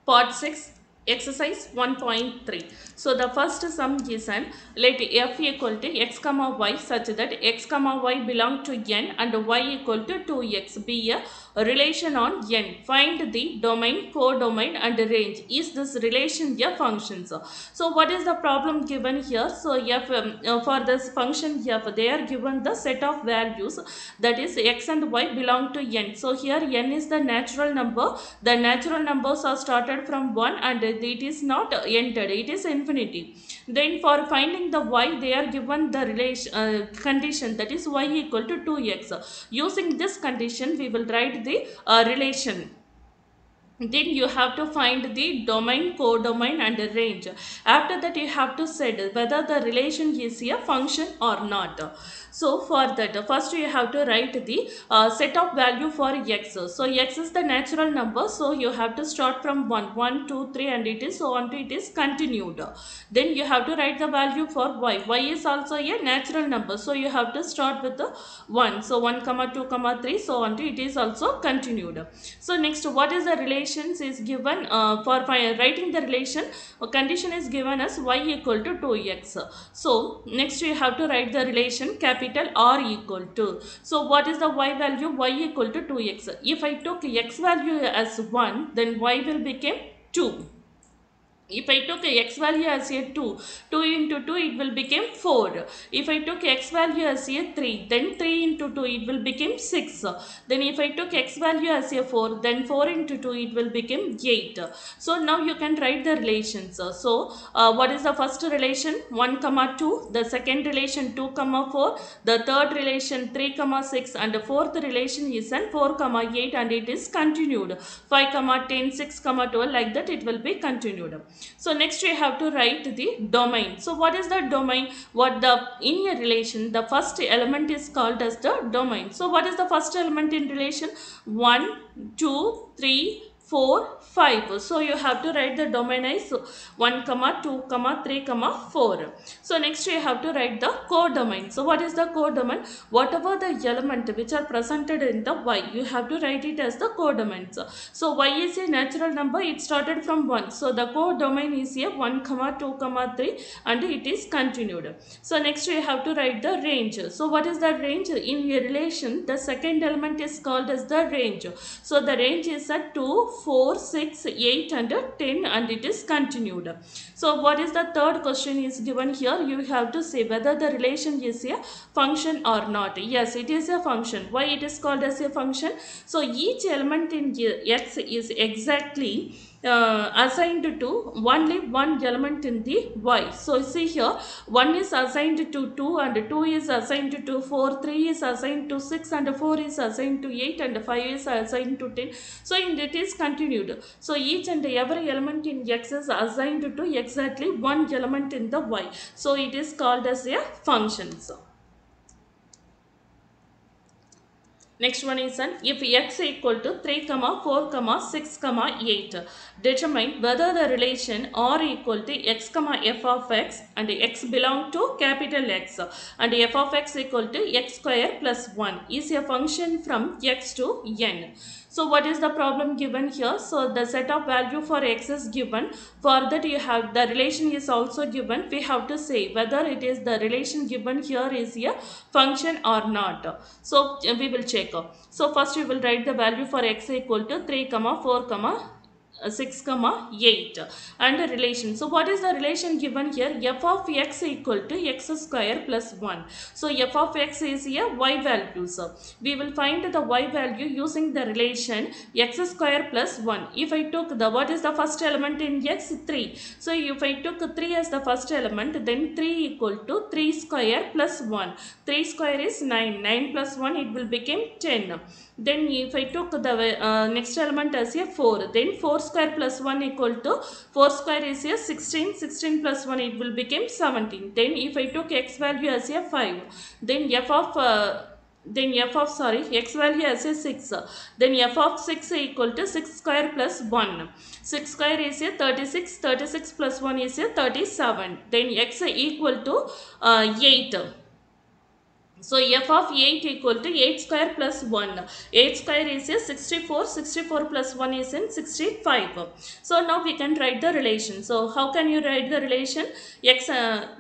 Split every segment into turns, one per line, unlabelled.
Part 6, exercise 1.3. So the first sum is an let f equal to x comma y such that x comma y belong to n and y equal to 2x be a relation on n. Find the domain, codomain and range. Is this relation a function? So what is the problem given here? So f for this function f, they are given the set of values, that is x and y belong to n. So here n is the natural number. The natural numbers are started from 1 and it is not entered, it is infinity. Then for finding the y, they are given the relation condition, that is y equal to 2x. Using this condition we will write the relation. Then you have to find the domain, codomain and the range. After that you have to set whether the relation is a function or not. So for that, first you have to write the set of value for x. So x is the natural number, so you have to start from 1, 2, 3 and it is so on to it is continued. Then you have to write the value for y. Y is also a natural number, so you have to start with the 1. So 1, 2, 3, so on to it is also continued. So next, what is the relations is given for writing the relation, a condition is given as y equal to 2x. So next you have to write the relation capital R equal to. So what is the y value? Y equal to 2x. If I took x value as 1, then y will become 2. If I took x value as a 2, 2 into 2 it will become 4. If I took x value as a 3, then 3 into 2 it will become 6. Then if I took x value as a 4, then 4 into 2 it will become 8. So now you can write the relations. So what is the first relation? 1, 2. The second relation 2, 4. The third relation 3, 6. And the fourth relation is an 4, 8 and it is continued. 5, 10, 6, 12, like that it will be continued. So next we have to write the domain. So what is the domain? In a relation, the first element is called as the domain. So what is the first element in relation? 1, 2, 3, 4, 5. So you have to write the domain as 1, 2, 3, 4. So next you have to write the codomain. So what is the codomain? Whatever the element which are presented in the y, you have to write it as the codomain. So y is a natural number, it started from 1. So the codomain is a 1, 2, 3 and it is continued. So next you have to write the range. So what is the range? In a relation, the second element is called as the range. So the range is at 2, 4, 6, 8 and 10 and it is continued. So what is the third question is given here? You have to say whether the relation is a function or not. Yes, it is a function. Why it is called as a function? So each element in x is exactly assigned to only one element in the y. So see here, 1 is assigned to 2 and 2 is assigned to 4, 3 is assigned to 6 and 4 is assigned to 8 and 5 is assigned to 10. So it is continued. So each and every element in x is assigned to exactly one element in the y. So it is called as a function. So next one is if x equal to 3, 4, 6, 8, determine whether the relation R equal to x, f of x and x belong to capital X and f of x equal to x square plus 1 is a function from x to n. So what is the problem given here? So the set of value for x is given. For that you have the relation is also given. We have to say whether it is the relation given here is a function or not. So we will check. So first we will write the value for x equal to 3, 4, 6, 8 and a relation. So what is the relation given here? F of x equal to x square plus 1. So f of x is a y value. So we will find the y value using the relation x square plus 1. If I took the, what is the first element in x? 3. So if I took 3 as the first element, then 3 equal to 3 square plus 1. 3 square is 9. 9 plus 1 it will become 10. Then if I took the next element as a 4, then 4 square plus 1 equal to 4 square is a 16, 16 plus 1 it will become 17. Then if I took x value as a 5, then x value as a 6, then f of 6 equal to 6 square plus 1. 6 square is a 36, 36 plus 1 is a 37. Then x equal to 8. So f of 8 equal to 8 square plus 1. 8 square is a 64. 64 plus 1 is in 65. So now we can write the relation. So how can you write the relation? X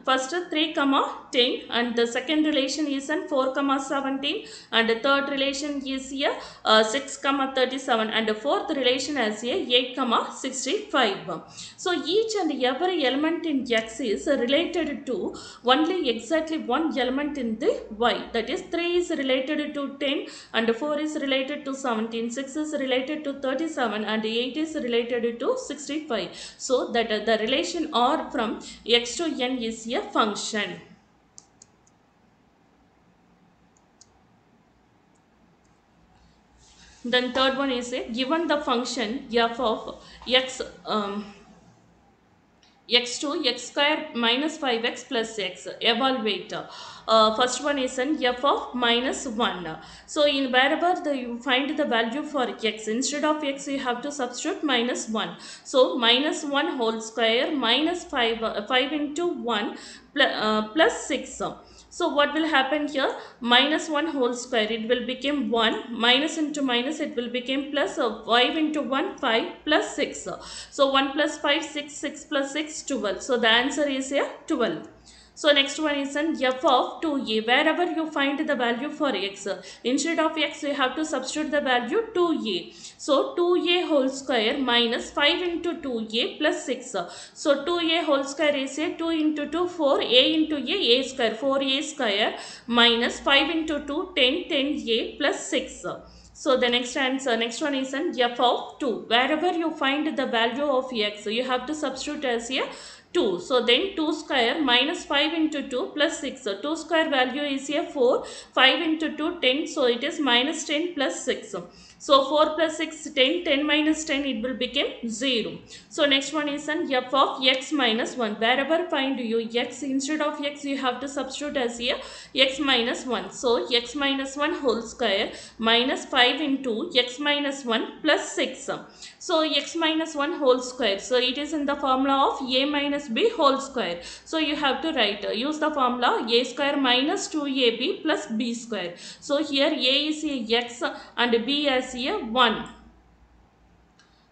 first 3 comma 10, and the second relation is in 4 comma 17, and the third relation is here 6 comma 37, and the fourth relation as a 8 comma 65. So each and every element in X is related to only exactly one element in the Y. That is 3 is related to 10, and 4 is related to 17, 6 is related to 37, and 8 is related to 65. So that the relation R from X to N is a function. Then third one is a given the function f of x x2 x square minus 5x plus x, evaluate. First one is an f of minus 1. So in wherever you find the value for x, instead of x you have to substitute minus 1. So minus 1 whole square minus 5 into 1 plus 6. So what will happen here? Minus 1 whole square, it will become 1. Minus into minus, it will become plus 5 into 1, 5 plus 6. So 1 plus 5, 6, 6 plus 6, 12. So the answer is here 12. So next one is an f of 2a. Wherever you find the value for x, instead of x you have to substitute the value 2a. So 2a whole square minus 5 into 2a plus 6. So 2a whole square is a 2 into 2, 4, a into a square, 4a square minus 5 into 2, 10, 10a plus 6. So the next answer, next one is an f of 2. Wherever you find the value of x, you have to substitute as a 2. So then 2 square minus 5 into 2 plus 6. So 2 square value is here 4. 5 into 2, 10. So it is minus 10 plus 6. So 4 plus 6, 10. 10 minus 10, it will become 0. So next one is an f of x minus 1. Wherever find you x, instead of x you have to substitute as here x minus 1. So x minus 1 whole square minus 5 into x minus 1 plus 6. So x minus 1 whole square. So it is in the formula of a minus b whole square. So you have to write, use the formula a square minus 2ab plus b square. So here a is a x and b as a 1.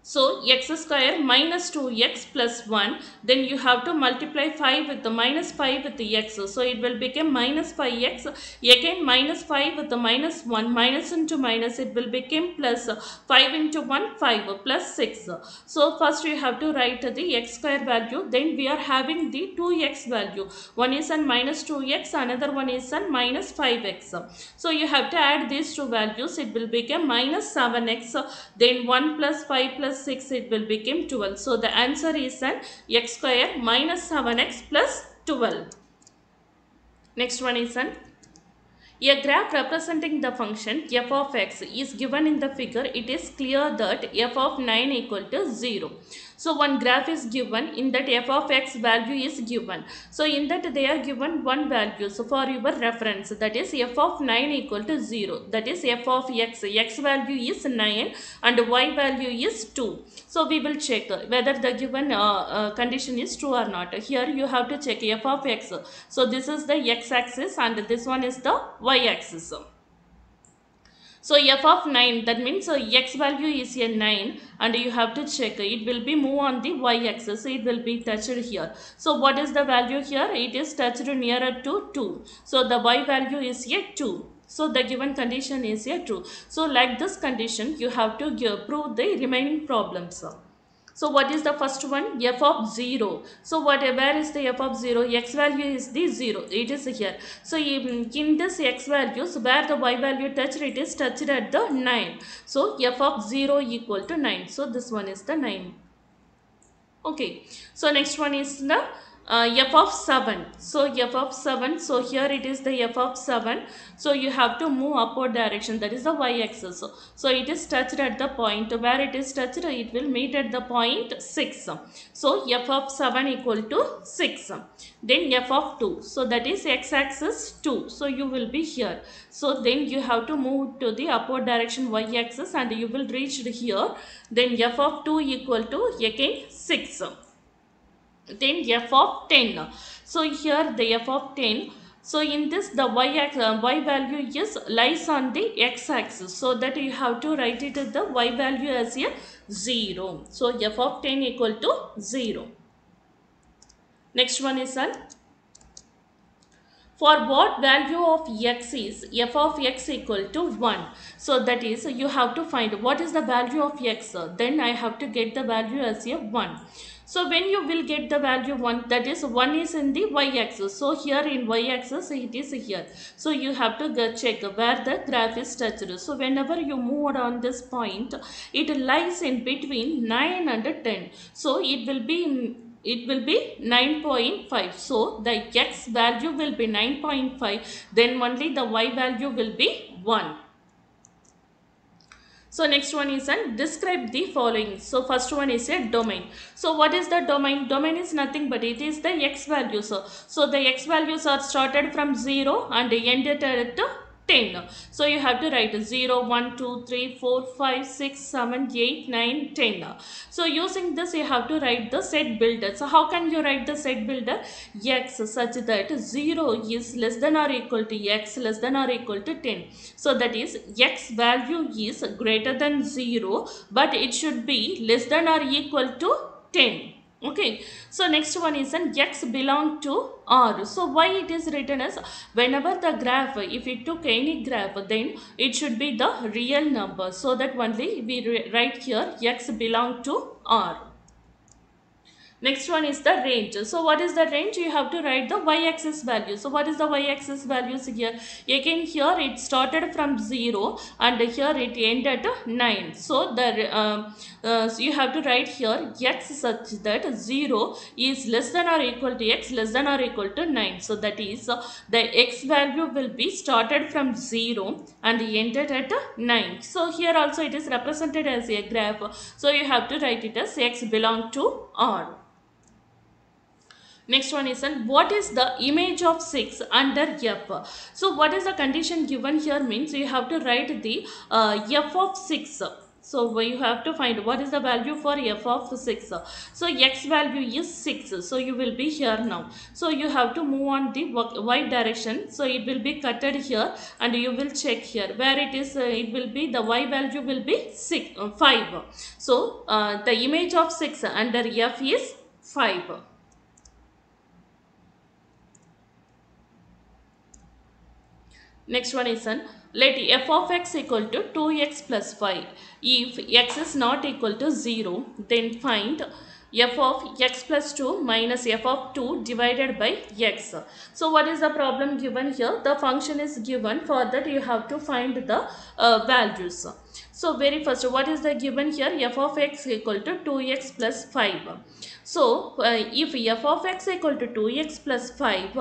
So x square minus 2x plus 1, then you have to multiply 5 with the minus 5 with the x. So it will become minus 5x, again minus 5 with the minus 1, minus into minus, it will become plus 5 into 1, 5 plus 6. So first you have to write the x square value, then we are having the 2x value. One is an minus 2x, another one is an minus 5x. So you have to add these two values, it will become minus 7x, then 1 plus 5 plus 6, it will become 12. So the answer is an x square minus 7x plus 12. Next one is an a graph representing the function f of x is given in the figure. It is clear that f of 9 equal to 0. So one graph is given, in that f of x value is given. So in that they are given one value. So for your reference, that is f of 9 equal to 0. That is f of x value is 9 and y value is 2. So we will check whether the given condition is true or not. Here you have to check f of x. So this is the x axis and this one is the y axis. So f of 9, that means x value is a 9 and you have to check, it will be move on the y axis, so it will be touched here. So what is the value here? It is touched nearer to 2. So the y value is a 2. So the given condition is a true. So like this condition, you have to prove the remaining problems. So what is the first one? F of 0. So where is the f of 0? X value is the 0. It is here. So in this x values, where the y value touched, it is touched at the 9. So f of 0 equal to 9. So this one is the 9. Okay. So next one is the f of 7. So f of 7. So here it is the f of 7. So you have to move upward direction. That is the y axis. So it is touched at the point. Where it is touched, it will meet at the point 6. So f of 7 equal to 6. Then f of 2. So that is x axis 2. So you will be here. So then you have to move to the upward direction y axis and you will reach here. Then f of 2 equal to again 6. Then f of 10. So here the f of 10. So in this the y value is lies on the x-axis, so that you have to write it as the y value as a 0. So f of 10 equal to 0. Next one is an for what value of x is f of x equal to 1. So that is you have to find what is the value of x, then I have to get the value as a 1. So when you will get the value 1, that is 1 is in the y-axis. So here in y-axis it is here. So you have to check where the graph is touched. So whenever you move on this point, it lies in between 9 and 10. So it will be 9.5. So the x value will be 9.5, then only the y value will be 1. So next one is describe the following. So first one is a domain. So what is the domain? Domain is nothing but it is the x values. So the x values are started from 0 and ended at 10. So you have to write 0, 1, 2, 3, 4, 5, 6, 7, 8, 9, 10. So using this you have to write the set builder. So how can you write the set builder? X such that 0 is less than or equal to x less than or equal to 10. So that is x value is greater than 0, but it should be less than or equal to 10. Okay, so next one is an x belong to R. So why it is written as whenever the graph, if it took any graph, then it should be the real number. So that only we write here x belong to R. Next one is the range. So what is the range? You have to write the y-axis value. So what is the y-axis values here? Again here it started from 0 and here it ended at 9. So so you have to write here x such that 0 is less than or equal to x less than or equal to 9. So that is the x value will be started from 0 and ended at 9. So here also it is represented as a graph. So you have to write it as x belong to R. Next one is what is the image of 6 under f. So what is the condition given here means you have to write the f of 6. So you have to find what is the value for f of 6. So x value is 6. So you will be here now. So you have to move on the y direction. So it will be cutted here and you will check here where it is. It will be the y value will be 5. So the image of 6 under f is 5. Next one is let f of x equal to 2x plus 5. If x is not equal to 0, then find f of x plus 2 minus f of 2 divided by x. So what is the problem given here? The function is given, for that you have to find the values. So very first, what is the given here? F of x equal to 2x plus 5. So if f of x equal to 2x plus 5,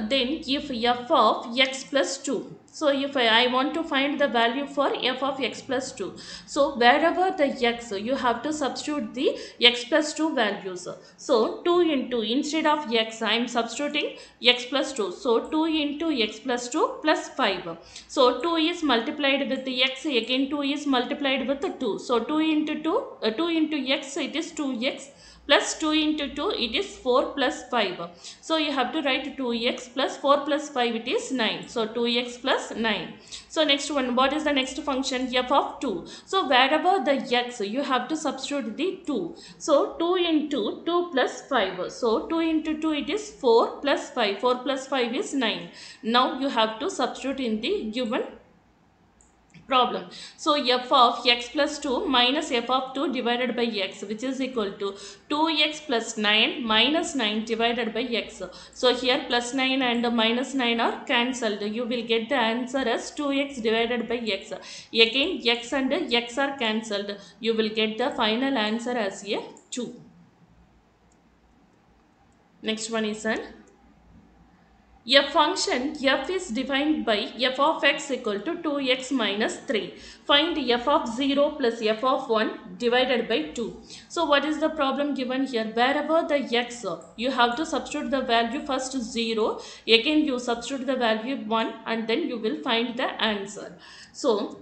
then if f of x plus 2. So if I want to find the value for f of x plus 2. So wherever the x, you have to substitute the x plus 2 values. So 2 into, instead of x, I am substituting x plus 2. So 2 into x plus 2 plus 5. So 2 is multiplied with the x, again 2 is multiplied with the 2. So 2 into 2, 2 into x, it is 2x. Plus 2 into 2, it is 4 plus 5. So you have to write 2x plus 4 plus 5, it is 9. So 2x plus 9. So next one, what is the next function? F of 2. So wherever the x, you have to substitute the 2. So 2 into 2 plus 5. So 2 into 2, it is 4 plus 5. 4 plus 5 is 9. Now you have to substitute in the given problem. So f of x plus 2 minus f of 2 divided by x, which is equal to 2x plus 9 minus 9 divided by x. So here plus 9 and minus 9 are cancelled. You will get the answer as 2x divided by x. Again x and x are cancelled. You will get the final answer as a 2. Next one is a function f is defined by f of x equal to 2x minus 3. Find f of 0 plus f of 1 divided by 2. So what is the problem given here? Wherever the x, you have to substitute the value first 0, again you substitute the value 1 and then you will find the answer. So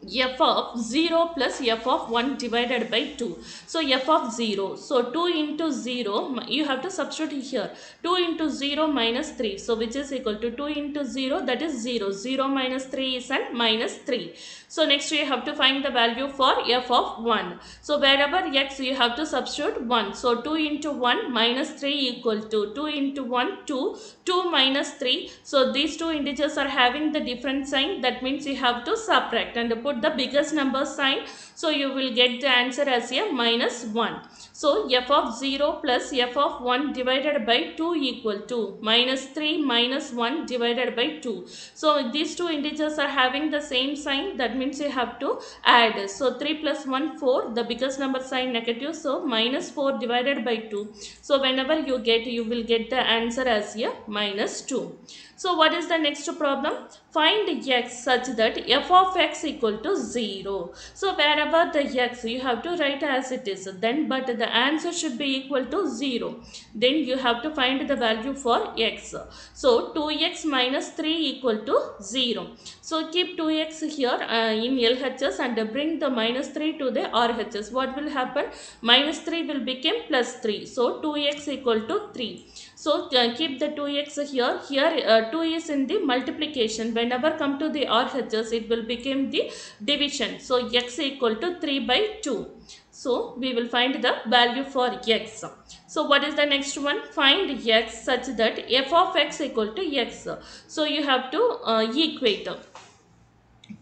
f of 0 plus f of 1 divided by 2. So f of 0. So 2 into 0, you have to substitute here. 2 into 0 minus 3. So which is equal to 2 into 0, that is 0. 0 minus 3 is an minus 3. So next you have to find the value for f of 1. So wherever x you have to substitute 1. So 2 into 1 minus 3 equal to 2 into 1 2. 2 minus 3. So these two integers are having the different sign. That means you have to subtract and put the biggest number sign. So you will get the answer as a minus 1. So f of 0 plus f of 1 divided by 2 equal to minus 3 minus 1 divided by 2. So these two integers are having the same sign. That means you have to add. So 3 plus 1 4. The biggest number sign negative. So minus 4 divided by 2. So whenever you will get the answer as a minus 2. So what is the next problem? Find x such that f of x equal to 0. So wherever the x you have to write as it is, then but the answer should be equal to 0. Then you have to find the value for x. So 2x minus 3 equal to 0. So keep 2x here in LHS and bring the minus 3 to the RHS. What will happen? Minus 3 will become plus 3. So 2x equal to 3. So keep the 2x here. Here 2 is in the multiplication. Whenever come to the RHS, it will become the division. So x equal to 3 by 2. So we will find the value for x. So what is the next one? Find x such that f of x equal to x. So you have to equate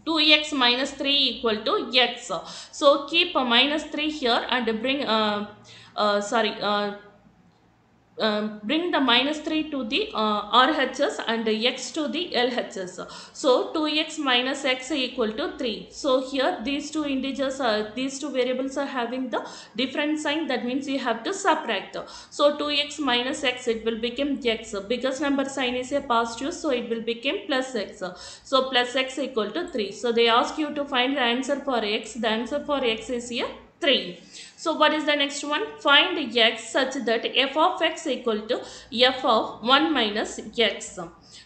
2x minus 3 equal to x. So keep a minus 3 here and bring bring the minus 3 to the RHS and x to the LHS. So 2x minus x equal to 3. So here these two integers these two variables are having the different sign. That means you have to subtract. So 2x minus x, it will become x. Biggest number sign is a positive, so it will become plus x. So plus x equal to 3. So they ask you to find the answer for x. The answer for x is here 3. So what is the next one? Find x such that f of x equal to f of 1 minus x.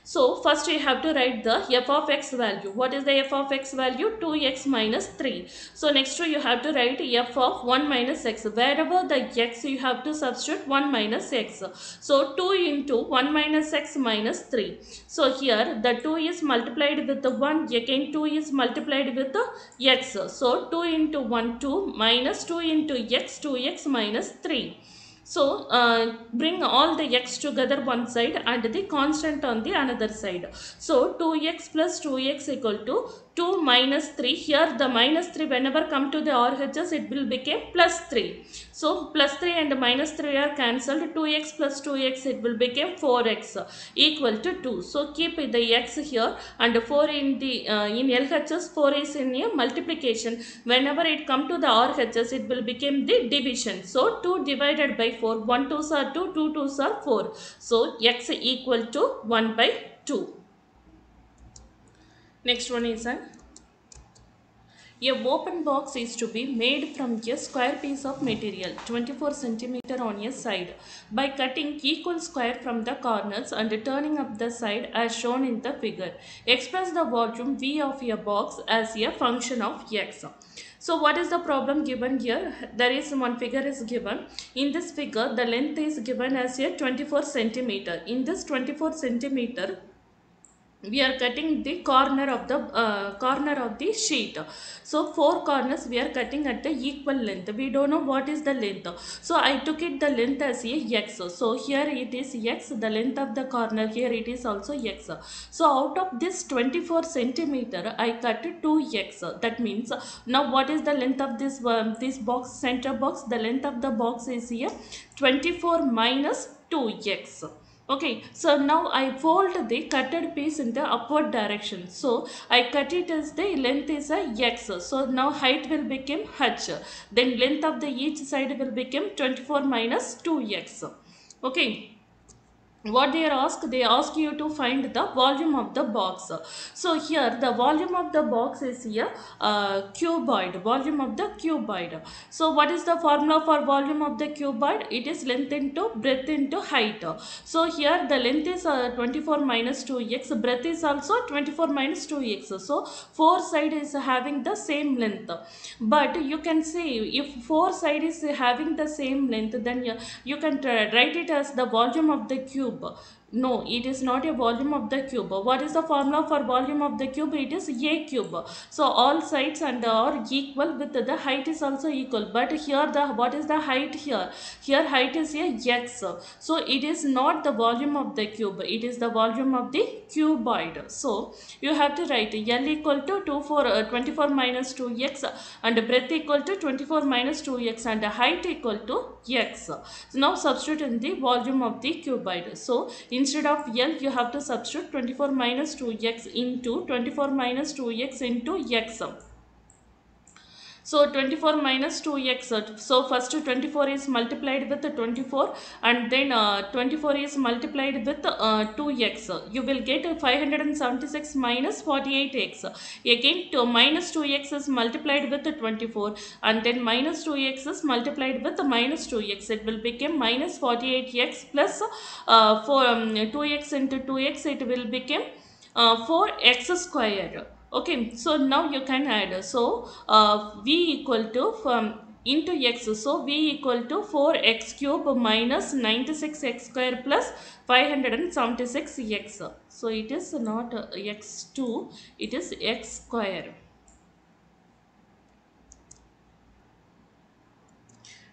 So first you have to write the f of x value. What is the f of x value? 2x minus 3. So next you have to write f of 1 minus x. Wherever the x you have to substitute 1 minus x. So 2 into 1 minus x minus 3. So here the 2 is multiplied with the 1. Again 2 is multiplied with the x. So 2 into 1 2 minus 2 into x 2x minus 3. So bring all the x together one side and the constant on the another side. So 2x plus 2x equal to 2 minus 3. Here the minus 3 whenever come to the RHS, it will become plus 3. So plus 3 and minus 3 are cancelled. 2x plus 2x, it will become 4x equal to 2. So keep the x here and 4 in the in LHS, 4 is in a multiplication. Whenever it come to the RHS, it will become the division. So 2 divided by 4. 1 2s are 2, 2 2s are 4. So x equal to 1 by 2. Next one is an a open box is to be made from a square piece of material 24 cm on a side by cutting equal square from the corners and turning up the side as shown in the figure. Express the volume V of a box as a function of x. So what is the problem given here? There is one figure is given. In this figure, the length is given as a 24 centimeter. In this 24 centimeter, we are cutting the corner of the sheet. So 4 corners we are cutting at the equal length. We don't know what is the length. So I took it the length as a x. So here it is x. The length of the corner here it is also x. So out of this 24 centimeter I cut 2x. That means now what is the length of this box, center box? The length of the box is here 24 minus 2x. Okay, so now I fold the cutted piece in the upward direction. So I cut it as the length is a x. So now height will become h. Then length of the each side will become 24 minus 2x. Okay. what they ask you to find the volume of the box. So here the volume of the box is here cuboid, volume of the cuboid. So what is the formula for volume of the cuboid? It is length into breadth into height. So here the length is 24 minus 2x, breadth is also 24 minus 2x. So four side is having the same length. But you can say if four side is having the same length, then you can write it as the volume of the cube. No, it is not a volume of the cube. What is the formula for volume of the cube? It is a cube. So all sides and are equal with the height is also equal. But here the what is the height here? Here height is a x. So it is not the volume of the cube. It is the volume of the cuboid. So you have to write L equal to 24 minus 2x and breadth equal to 24 minus 2x and height equal to x. So now substitute in the volume of the cuboid. So instead of L, you have to substitute 24 minus 2x into 24 minus 2x into x. So 24 minus 2x. So first 24 is multiplied with 24 and then 24 is multiplied with 2x. You will get 576 minus 48x. Again minus 2x is multiplied with 24 and then minus 2x is multiplied with minus 2x. It will become minus 48x plus 2x into 2x. It will become 4x square. Okay, so now you can add. So v equal to into x. So v equal to 4x cube minus 96x square plus 576x. So it is not x2, it is x square.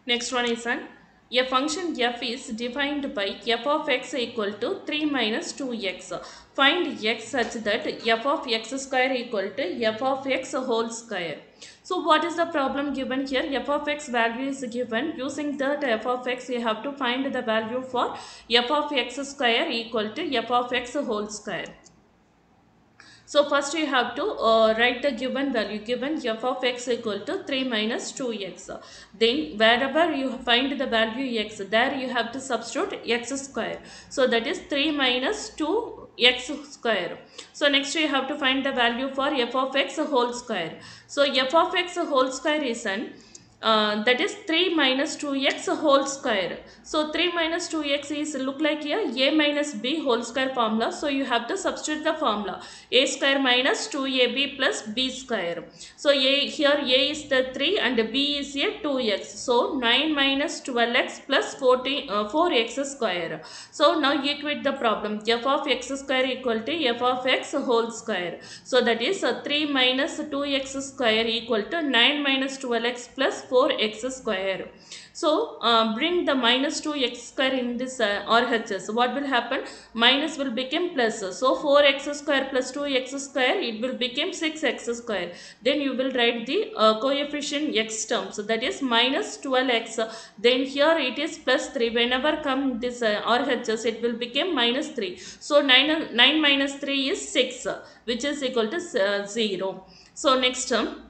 Next one is an a function f is defined by f of x equal to 3 minus 2x. Find x such that f of x square equal to f of x whole square. So what is the problem given here? F of x value is given. Using that f of x, you have to find the value for f of x square equal to f of x whole square. So first you have to write the given value, given f of x equal to 3 minus 2x. Then wherever you find the value x, there you have to substitute x square. So that is 3 minus 2x square. So next you have to find the value for f of x whole square. So f of x whole square is an that is 3 minus 2x whole square. So 3 minus 2x is look like here a minus b whole square formula. So you have to substitute the formula a square minus 2ab plus b square. So here a is the 3 and b is a 2x. So 9 minus 12x plus 4x square. So now equate the problem. F of x square equal to f of x whole square. So that is 3 minus 2x square equal to 9 minus 12x plus 4x square. So bring the minus 2x square in this RHS. What will happen? Minus will become plus. So 4x square plus 2x square, it will become 6x square. Then you will write the coefficient x terms. So that is minus 12x. Then here it is plus 3. Whenever come this RHS, it will become minus 3. So 9 minus 3 is 6, which is equal to 0. So next term.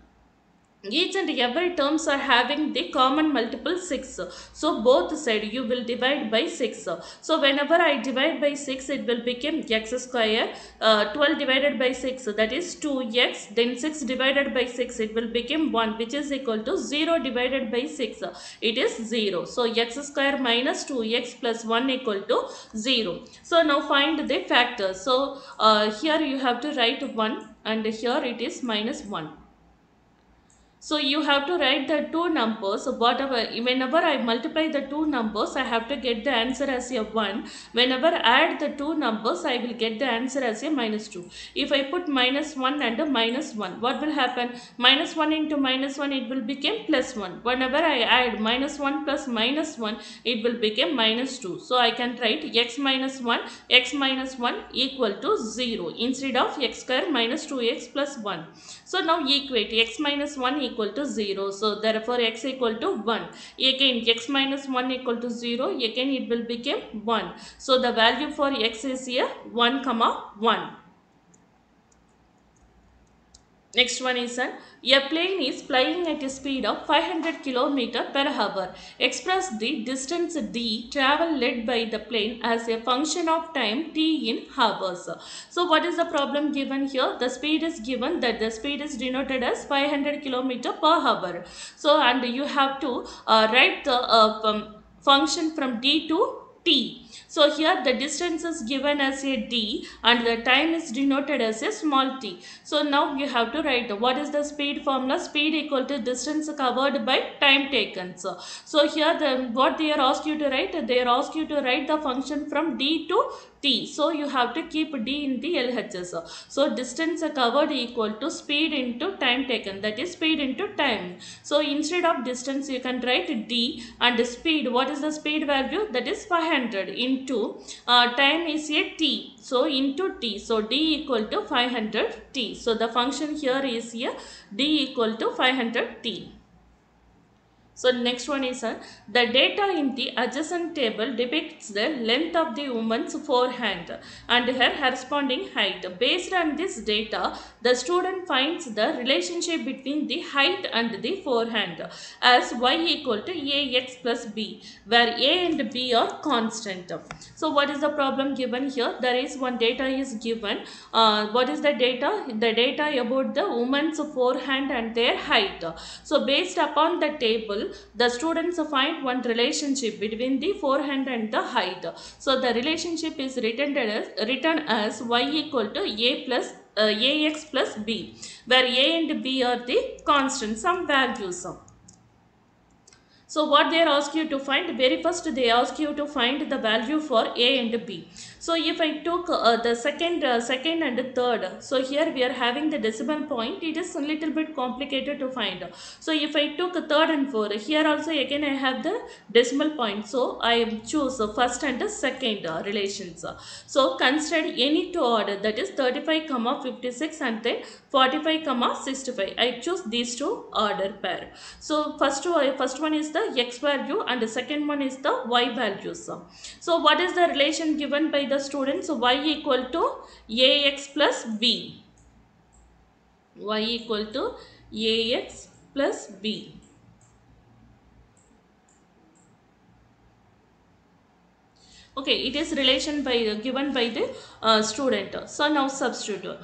Each and every terms are having the common multiple 6. So both side you will divide by 6. So whenever I divide by 6, it will become x square. 12 divided by 6, that is 2x. Then 6 divided by 6, it will become 1, which is equal to 0 divided by 6. It is 0. So x square minus 2x plus 1 equal to 0. So now find the factors. So here you have to write 1 and here it is minus 1. So you have to write the two numbers. Whenever I multiply the two numbers, I have to get the answer as a 1. Whenever I add the two numbers, I will get the answer as a minus 2. If I put minus 1 and a minus 1, what will happen? Minus 1 into minus 1, it will become plus 1. Whenever I add minus 1 plus minus 1, it will become minus 2. So I can write x minus 1 equal to 0 instead of x square minus 2x plus 1. So now equate x minus 1 equal to 0. So therefore x equal to 1. Again x minus 1 equal to 0. Again it will become 1. So the value for x is here 1 comma 1. Next one is a plane is flying at a speed of 500 km per hour. Express the distance d travel led by the plane as a function of time t in hours. So what is the problem given here? The speed is given, that the speed is denoted as 500 km per hour. So and you have to write the function from d to t. So here the distance is given as a d and the time is denoted as a small t. So now you have to write what is the speed formula. Speed equal to distance covered by time taken. So here what they are asked you to write, they are asked you to write the function from d to t. So you have to keep d in the LHS. So distance covered equal to speed into time taken, that is speed into time. So instead of distance you can write d and speed. What is the speed value? That is 500 into time is a t. So into t. So d equal to 500 t. So the function here is a d equal to 500 t. So next one is the data in the adjacent table depicts the length of the woman's forehand and her corresponding height. Based on this data, the student finds the relationship between the height and the forehand as y equal to ax plus b, where a and b are constant. So what is the problem given here? There is one data is given. What is the data? The data about the woman's forehand and their height. So based upon the table, the students find one relationship between the forehand and the height. So the relationship is written as y equal to ax plus b, where a and b are the constant, some values. So what they ask you to find? Very first they ask you to find the value for a and b. So if I took the second and third, so here we are having the decimal point. It is a little bit complicated to find. So if I took third and fourth, here also again I have the decimal point. So I choose first and second relations. So consider any two order, that is 35, 56 and then 45, 65. I choose these two order pair. So first one is the x value and the second one is the y values. So what is the relation given by the students? So y equal to ax plus b. Y equal to ax plus b. Okay, it is relation by given by the student. So now substitute.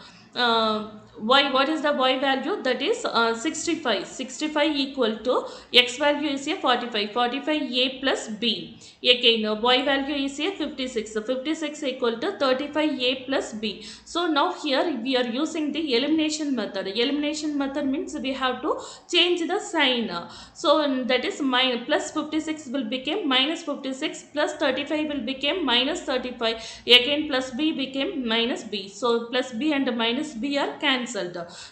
What is the y value? That is 65. 65 equal to x value is a 45. 45 a plus b. Again y value is a 56. 56 equal to 35 a plus b. So now here we are using the elimination method. Elimination method means we have to change the sign. So that is plus 56 will become minus 56, plus 35 will become minus 35. Again plus b became minus b. So plus b and minus b are cancelled.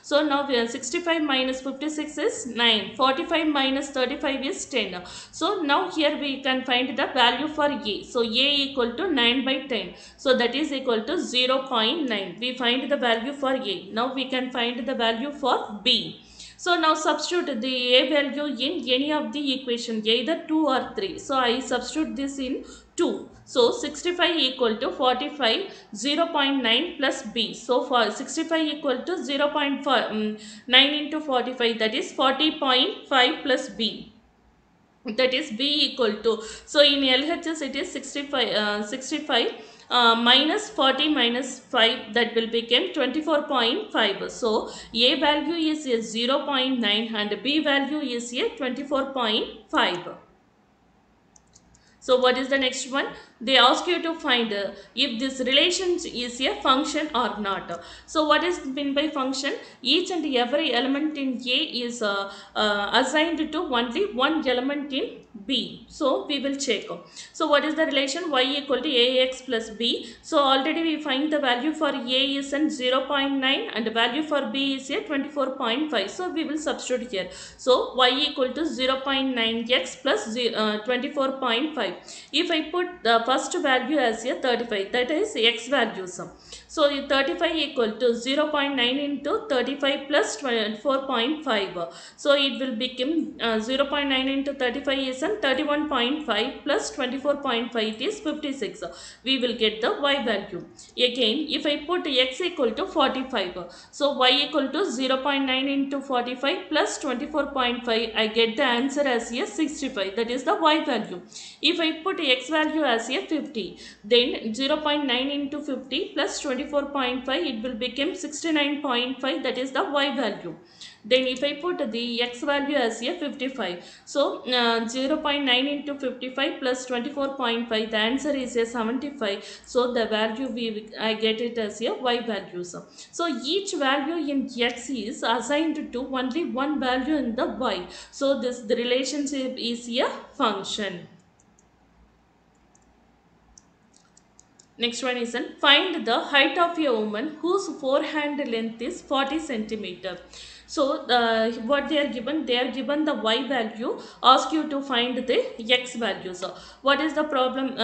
So now we are 65 minus 56 is 9. 45 minus 35 is 10. So now here we can find the value for a. So a equal to 9 by 10. So that is equal to 0.9. We find the value for a. Now we can find the value for b. So now substitute the a value in any of the equation, either 2 or 3. So I substitute this in 2. So 65 equal to 45, 0.9 plus b. So for 65 equal to 0.5, 9 into 45, that is 40.5 plus b. That is b equal to, so in LHS it is 65 minus 40 minus 5, that will become 24.5. So a value is a 0.9 and b value is a 24.5. So what is the next one? They ask you to find if this relation is a function or not. So what is meant by function? Each and every element in A is assigned to only one element in B. So we will check. So what is the relation? Y equal to ax plus b. So already we find the value for A is 0.9 and the value for B is a 24.5. So we will substitute here. So y equal to 0.9x plus 24.5. If I put the first value as a 35, that is x values. So 35 equal to 0.9 into 35 plus 4.5. So it will become 0.9 into 35 is 31.5 plus 24.5 it is 56. We will get the y value. Again, if I put x equal to 45, so y equal to 0.9 into 45 plus 24.5, I get the answer as a 65. That is the y value. If I put x value as a 50, then 0.9 into 50 plus 24.5, it will become 69.5. That is the y value. Then if I put the x value as a 55, so 0.9 into 55 plus 24.5, the answer is a 75. So the value I get it as a y value. So each value in x is assigned to only one value in the y. So the relationship is a function. Next one is find the height of a woman whose forehand length is 40 centimeter. So what they are given the y value, ask you to find the x value. So what is the problem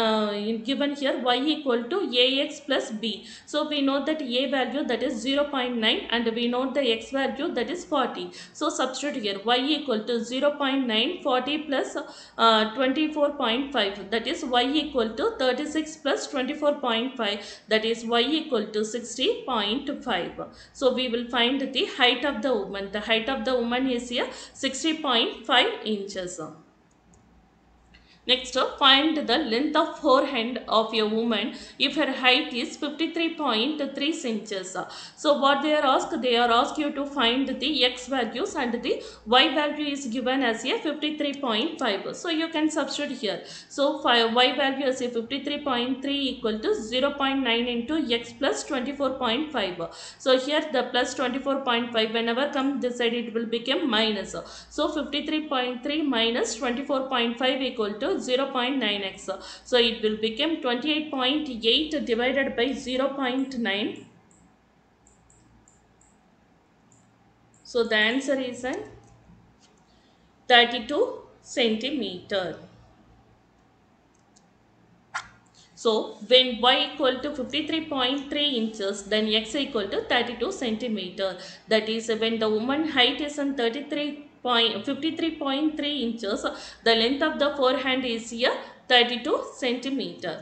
given here? Y equal to ax plus b. So we know that a value, that is 0.9, and we know the x value, that is 40. So substitute here, y equal to 0.9, 40 plus 24.5, that is y equal to 36 plus 24.5, that is y equal to 60.5. So we will find the height of the woman. The height of the woman is here 60.5 inches. Next, find the length of forehand of a woman if her height is 53.3 inches. So what they are asked? They are asked you to find the x values, and the y value is given as a 53.5. So you can substitute here. So y value as a 53.3 equal to 0.9 into x plus 24.5. So here the plus 24.5, whenever come this side, it will become minus. So 53.3 minus 24.5 equal to 0.9x. So it will become 28.8 divided by 0.9. So the answer is 32 centimeter. So when y equal to 53.3 inches, then x equal to 32 centimeter. That is, when the woman height is 53.3 inches, the length of the forehand is here 32 centimeter.